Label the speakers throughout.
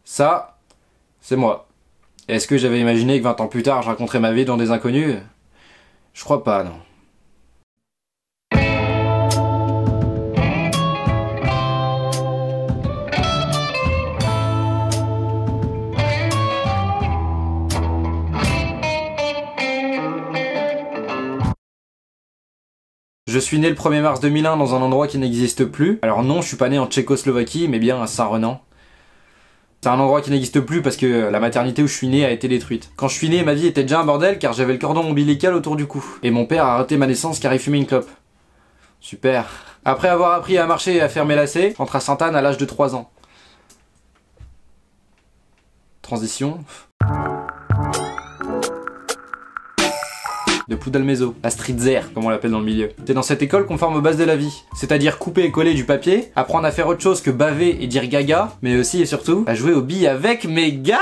Speaker 1: Ça, c'est moi. Est-ce que j'avais imaginé que 20 ans plus tard, je raconterais ma vie dans des inconnus? Je crois pas, non. Je suis né le 1er mars 2001 dans un endroit qui n'existe plus. Alors non, je suis pas né en Tchécoslovaquie, mais bien à Saint-Renan. C'est un endroit qui n'existe plus parce que la maternité où je suis né a été détruite. Quand je suis né, ma vie était déjà un bordel car j'avais le cordon ombilical autour du cou. Et mon père a raté ma naissance car il fumait une clope. Super. Après avoir appris à marcher et à faire mes lacets, rentre à Sainte-Anne à l'âge de 3 ans. Transition. De Poudalmézo, la streetzer, comme on l'appelle dans le milieu. C'est dans cette école qu'on forme aux bases de la vie. C'est-à-dire couper et coller du papier, apprendre à faire autre chose que baver et dire gaga, mais aussi et surtout, à jouer aux billes avec mes gars.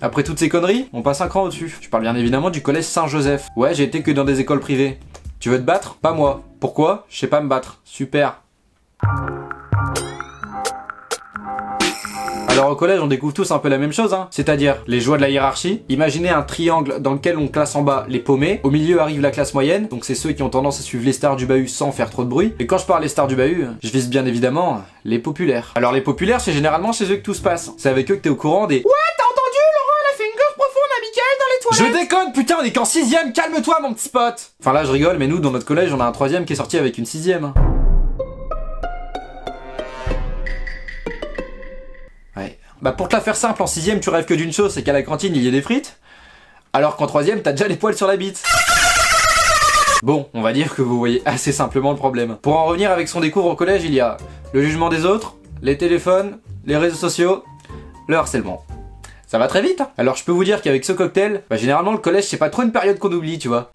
Speaker 1: Après toutes ces conneries, on passe un cran au-dessus. Je parle bien évidemment du collège Saint-Joseph. Ouais, j'ai été que dans des écoles privées. Tu veux te battre? Pas moi. Pourquoi? Je sais pas me battre. Super. Alors au collège on découvre tous un peu la même chose, hein. C'est-à-dire les joies de la hiérarchie. Imaginez un triangle dans lequel on classe en bas les paumés, au milieu arrive la classe moyenne, donc c'est ceux qui ont tendance à suivre les stars du bahut sans faire trop de bruit. Et quand je parle des stars du bahut, je vise bien évidemment les populaires. Alors les populaires c'est généralement chez eux que tout se passe. C'est avec eux que t'es au courant des... Ouais, t'as entendu, Laurent, elle a fait une gorge profonde à Mickaël dans les toilettes. Je déconne, putain, on est qu'en 6ème, calme-toi mon petit pote. Enfin là je rigole, mais nous dans notre collège on a un 3ème qui est sorti avec une 6ème. Ouais. Bah pour te la faire simple, en 6ème tu rêves que d'une chose, c'est qu'à la cantine il y ait des frites, alors qu'en 3ème t'as déjà les poils sur la bite. Bon, on va dire que vous voyez assez simplement le problème. Pour en revenir avec son découvre au collège, il y a le jugement des autres, les téléphones, les réseaux sociaux, le harcèlement. Ça va très vite, hein. Alors je peux vous dire qu'avec ce cocktail, bah généralement le collège c'est pas trop une période qu'on oublie, tu vois.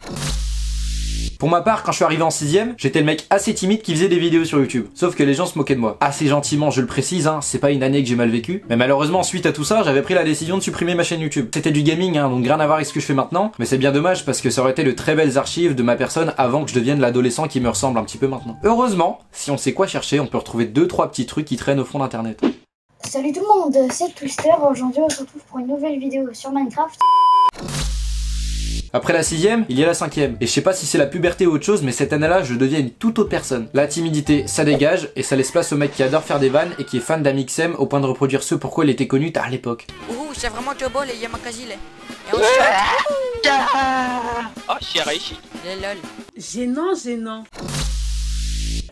Speaker 1: Pour ma part, quand je suis arrivé en 6ème, j'étais le mec assez timide qui faisait des vidéos sur YouTube. Sauf que les gens se moquaient de moi. Assez gentiment, je le précise, hein, c'est pas une année que j'ai mal vécu. Mais malheureusement, suite à tout ça, j'avais pris la décision de supprimer ma chaîne YouTube. C'était du gaming, hein, donc rien à voir avec ce que je fais maintenant. Mais c'est bien dommage parce que ça aurait été de très belles archives de ma personne avant que je devienne l'adolescent qui me ressemble un petit peu maintenant. Heureusement, si on sait quoi chercher, on peut retrouver 2-3 petits trucs qui traînent au fond d'internet.
Speaker 2: Salut tout le monde, c'est Twister. Aujourd'hui on se retrouve pour une nouvelle vidéo sur Minecraft.
Speaker 1: Après la 6ème, il y a la 5ème. Et je sais pas si c'est la puberté ou autre chose, mais cette année-là, je deviens une toute autre personne. La timidité, ça dégage, et ça laisse place au mec qui adore faire des vannes et qui est fan d'Amixem au point de reproduire ce pourquoi il était connu à l'époque.
Speaker 3: Ouh, c'est vraiment Jobol et Yamakazile. Et
Speaker 4: Oh, Shiraishi.
Speaker 3: lol.
Speaker 5: Gênant.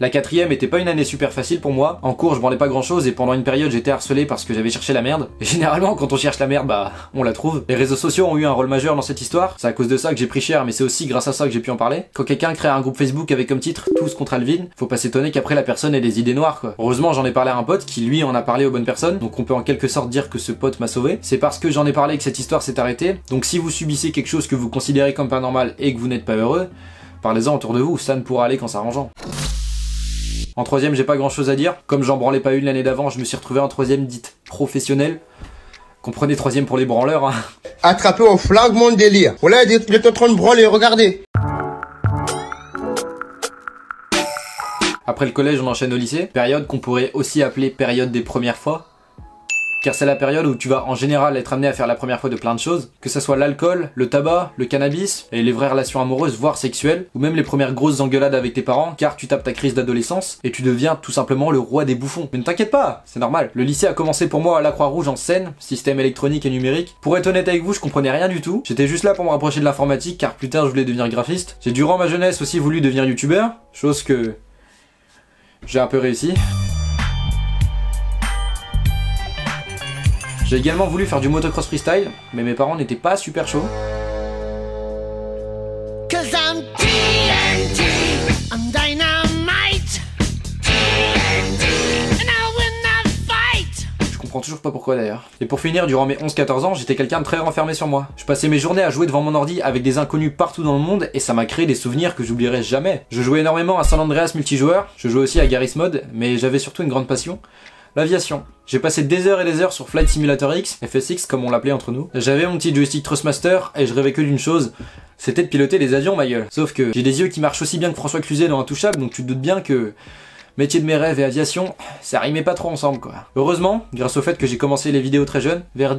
Speaker 1: La 4ème était pas une année super facile pour moi. En cours, je branlais pas grand chose et pendant une période, j'étais harcelé parce que j'avais cherché la merde. Et généralement, quand on cherche la merde, bah, on la trouve. Les réseaux sociaux ont eu un rôle majeur dans cette histoire. C'est à cause de ça que j'ai pris cher, mais c'est aussi grâce à ça que j'ai pu en parler. Quand quelqu'un crée un groupe Facebook avec comme titre Tous contre Alvin, faut pas s'étonner qu'après la personne ait des idées noires, quoi. Heureusement, j'en ai parlé à un pote qui lui en a parlé aux bonnes personnes. Donc on peut en quelque sorte dire que ce pote m'a sauvé. C'est parce que j'en ai parlé que cette histoire s'est arrêtée. Donc si vous subissez quelque chose que vous considérez comme pas normal et que vous n'êtes pas heureux, parlez-en autour de vous, ça ne pourra aller qu'en s'arrangeant. En 3ème, j'ai pas grand chose à dire. Comme j'en branlais pas une l'année d'avant, je me suis retrouvé en 3ème dite professionnelle. Comprenez 3ème pour les branleurs, hein.
Speaker 6: Attrapé au flag mon délire. Voilà, il est en train de branler, regardez.
Speaker 1: Après le collège, on enchaîne au lycée. Période qu'on pourrait aussi appeler période des premières fois. Car c'est la période où tu vas en général être amené à faire la première fois de plein de choses, que ça soit l'alcool, le tabac, le cannabis, et les vraies relations amoureuses, voire sexuelles, ou même les premières grosses engueulades avec tes parents, car tu tapes ta crise d'adolescence, et tu deviens tout simplement le roi des bouffons. Mais ne t'inquiète pas, c'est normal. Le lycée a commencé pour moi à la Croix-Rouge en Seine, système électronique et numérique. Pour être honnête avec vous, je comprenais rien du tout. J'étais juste là pour me rapprocher de l'informatique, car plus tard je voulais devenir graphiste. J'ai durant ma jeunesse aussi voulu devenir youtubeur, chose que j'ai un peu réussi. J'ai également voulu faire du motocross freestyle, mais mes parents n'étaient pas super chauds. Je comprends toujours pas pourquoi d'ailleurs. Et pour finir, durant mes 11-14 ans, j'étais quelqu'un de très renfermé sur moi. Je passais mes journées à jouer devant mon ordi avec des inconnus partout dans le monde et ça m'a créé des souvenirs que j'oublierai jamais. Je jouais énormément à San Andreas multijoueur, je jouais aussi à Garry's Mod, mais j'avais surtout une grande passion. L'aviation. J'ai passé des heures et des heures sur Flight Simulator X, FSX comme on l'appelait entre nous. J'avais mon petit joystick Thrustmaster et je rêvais que d'une chose, c'était de piloter les avions ma gueule. Sauf que j'ai des yeux qui marchent aussi bien que François Cluzet dans Intouchable, donc tu te doutes bien que métier de mes rêves et aviation, ça rimait pas trop ensemble quoi. Heureusement, grâce au fait que j'ai commencé les vidéos très jeune, vers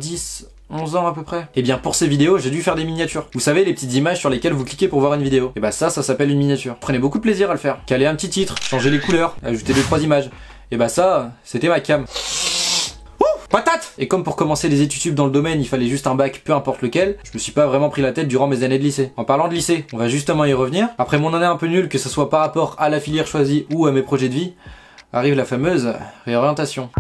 Speaker 1: 11 ans à peu près. Et bien pour ces vidéos, j'ai dû faire des miniatures. Vous savez, les petites images sur lesquelles vous cliquez pour voir une vidéo. Et bah ça s'appelle une miniature. Prenez beaucoup de plaisir à le faire. Caler un petit titre, changer les couleurs, ajouter 2-3 images. Et bah ça, c'était ma cam. Patate! Et comme pour commencer les études sup dans le domaine, il fallait juste un bac, peu importe lequel, je me suis pas vraiment pris la tête durant mes années de lycée. En parlant de lycée, on va justement y revenir. Après mon année un peu nulle, que ce soit par rapport à la filière choisie ou à mes projets de vie, arrive la fameuse réorientation.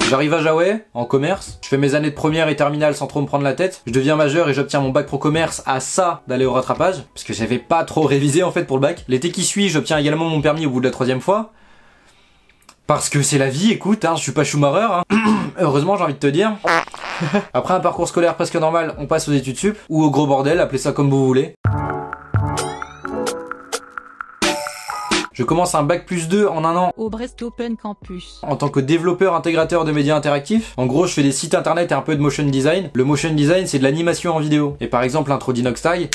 Speaker 1: J'arrive à Jaoué, en commerce, je fais mes années de première et terminale sans trop me prendre la tête, je deviens majeur et j'obtiens mon bac pro commerce à ça d'aller au rattrapage, parce que j'avais pas trop révisé en fait pour le bac. L'été qui suit, j'obtiens également mon permis au bout de la 3e fois. Parce que c'est la vie, écoute, hein, je suis pas Schumacher, hein. Heureusement j'ai envie de te dire. Après un parcours scolaire presque normal, on passe aux études sup, ou au gros bordel, appelez ça comme vous voulez. Je commence un bac plus 2 en 1 an
Speaker 4: au Brest Open Campus
Speaker 1: en tant que développeur intégrateur de médias interactifs. En gros, je fais des sites internet et un peu de motion design. Le motion design, c'est de l'animation en vidéo. Et par exemple, l'intro d'Inoxtyle,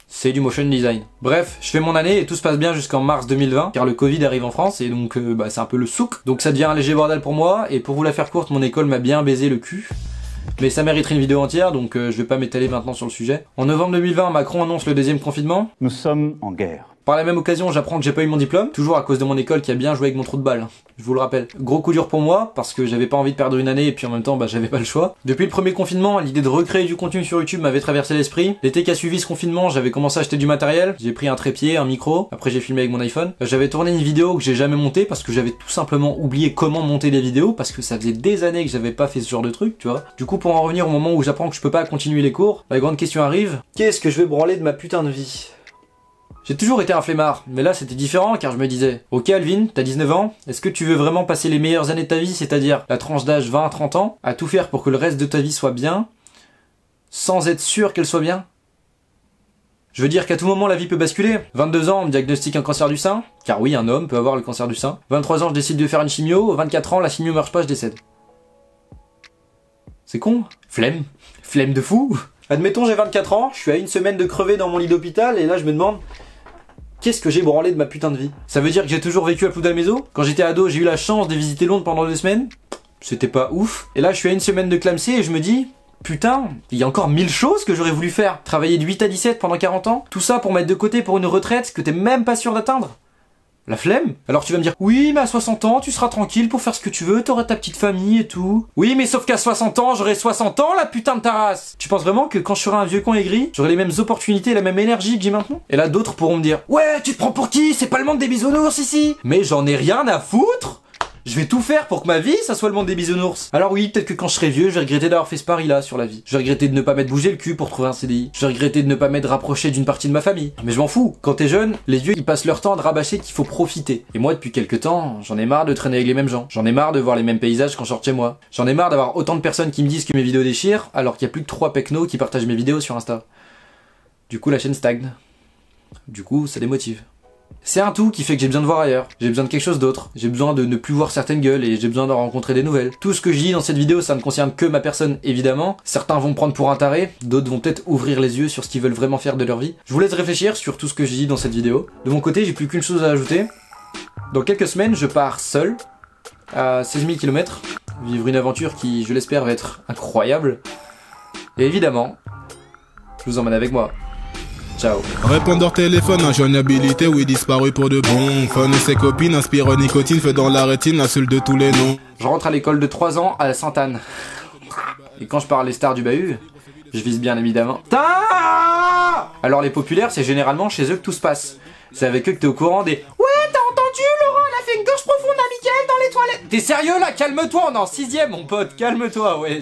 Speaker 1: c'est du motion design. Bref, je fais mon année et tout se passe bien jusqu'en mars 2020, car le Covid arrive en France et donc c'est un peu le souk. Donc ça devient un léger bordel pour moi, et pour vous la faire courte, mon école m'a bien baisé le cul. Mais ça mériterait une vidéo entière, donc je vais pas m'étaler maintenant sur le sujet. En novembre 2020, Macron annonce le 2e confinement.
Speaker 7: Nous sommes en guerre.
Speaker 1: Par la même occasion, j'apprends que j'ai pas eu mon diplôme, toujours à cause de mon école qui a bien joué avec mon trou de balle. Je vous le rappelle. Gros coup dur pour moi, parce que j'avais pas envie de perdre une année et puis en même temps, j'avais pas le choix. Depuis le premier confinement, l'idée de recréer du contenu sur YouTube m'avait traversé l'esprit. L'été qui a suivi ce confinement, j'avais commencé à acheter du matériel. J'ai pris un trépied, un micro, après j'ai filmé avec mon iPhone. J'avais tourné une vidéo que j'ai jamais montée parce que j'avais tout simplement oublié comment monter des vidéos, parce que ça faisait des années que j'avais pas fait ce genre de truc, tu vois. Du coup, pour en revenir au moment où j'apprends que je peux pas continuer les cours, la grande question arrive. Qu'est-ce que je vais branler de ma putain de vie ? J'ai toujours été un flemmard, mais là c'était différent car je me disais, ok Alvin, t'as 19 ans, est-ce que tu veux vraiment passer les meilleures années de ta vie, c'est-à-dire la tranche d'âge 20 à 30 ans, à tout faire pour que le reste de ta vie soit bien, sans être sûr qu'elle soit bien? Je veux dire qu'à tout moment la vie peut basculer. 22 ans, on me diagnostique un cancer du sein, car oui, un homme peut avoir le cancer du sein. 23 ans, je décide de faire une chimio, 24 ans, la chimio marche pas, je décède. C'est con. Flemme. Flemme de fou. Admettons j'ai 24 ans, je suis à une semaine de crever dans mon lit d'hôpital, et là je me demande... Qu'est-ce que j'ai branlé de ma putain de vie? Ça veut dire que j'ai toujours vécu à Ploudalmézeau? Quand j'étais ado, j'ai eu la chance de visiter Londres pendant 2 semaines. C'était pas ouf. Et là, je suis à une semaine de clamsé et je me dis... Putain, il y a encore 1000 choses que j'aurais voulu faire. Travailler de 8 à 17 pendant 40 ans. Tout ça pour mettre de côté pour une retraite que t'es même pas sûr d'atteindre. La flemme. Alors tu vas me dire, oui mais à 60 ans tu seras tranquille pour faire ce que tu veux, t'auras ta petite famille et tout. Oui mais sauf qu'à 60 ans j'aurai 60 ans la putain de ta race. Tu penses vraiment que quand je serai un vieux con aigri, j'aurai les mêmes opportunités et la même énergie que j'ai maintenant? Et là d'autres pourront me dire, ouais tu te prends pour qui? C'est pas le monde des bisounours ici. Mais j'en ai rien à foutre. Je vais tout faire pour que ma vie, ça soit le monde des bisounours. Alors oui, peut-être que quand je serai vieux, je vais regretter d'avoir fait ce pari-là sur la vie. Je vais regretter de ne pas m'être bougé le cul pour trouver un CDI. Je vais regretter de ne pas m'être rapproché d'une partie de ma famille. Mais je m'en fous. Quand t'es jeune, les vieux, ils passent leur temps à te rabâcher qu'il faut profiter. Et moi, depuis quelques temps, j'en ai marre de traîner avec les mêmes gens. J'en ai marre de voir les mêmes paysages quand je sors chez moi. J'en ai marre d'avoir autant de personnes qui me disent que mes vidéos déchirent, alors qu'il y a plus que 3 pecnos qui partagent mes vidéos sur Insta. Du coup, la chaîne stagne. Du coup, ça démotive. C'est un tout qui fait que j'ai besoin de voir ailleurs, j'ai besoin de quelque chose d'autre, j'ai besoin de ne plus voir certaines gueules et j'ai besoin de rencontrer des nouvelles. Tout ce que je dis dans cette vidéo, ça ne concerne que ma personne évidemment, certains vont me prendre pour un taré, d'autres vont peut-être ouvrir les yeux sur ce qu'ils veulent vraiment faire de leur vie. Je vous laisse réfléchir sur tout ce que je dis dans cette vidéo. De mon côté, j'ai plus qu'une chose à ajouter. Dans quelques semaines, je pars seul, à 16 000 km, vivre une aventure qui, je l'espère, va être incroyable. Et évidemment, je vous emmène avec moi. Ciao.
Speaker 8: Répondeur téléphone, injoignabilité, oui disparu pour de bon. Fun et ses copines, inspire nicotine, fait dans la rétine la seule de tous les noms.
Speaker 1: Je rentre à l'école de 3 ans à Sainte-Anne. Et quand je parle les stars du bahut, je vise bien évidemment. Alors les populaires, c'est généralement chez eux que tout se passe. C'est avec eux que t'es au courant des... Ouais, t'as entendu, Laurent, elle a fait une douche profonde à Mickaël dans les toilettes. T'es sérieux là? Calme-toi, on est en 6ème mon pote, calme-toi, ouais.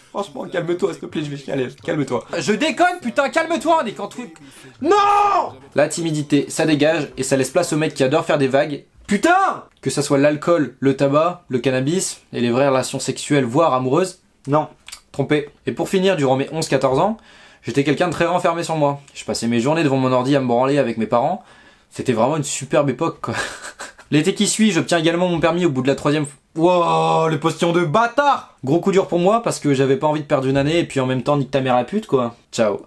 Speaker 1: Franchement, calme-toi, s'il te plaît, je vais chialer, calme-toi. Je déconne, putain, calme-toi, on est qu'en truc... Non! La timidité, ça dégage, et ça laisse place aux mecs qui adorent faire des vagues. Putain! Que ça soit l'alcool, le tabac, le cannabis, et les vraies relations sexuelles, voire amoureuses. Non, trompé. Et pour finir, durant mes 11-14 ans, j'étais quelqu'un de très renfermé sur moi. Je passais mes journées devant mon ordi à me branler avec mes parents. C'était vraiment une superbe époque, quoi. L'été qui suit, j'obtiens également mon permis au bout de la 3ème... Wow, les postillons de bâtard! Gros coup dur pour moi parce que j'avais pas envie de perdre une année et puis en même temps nique ta mère la pute quoi. Ciao.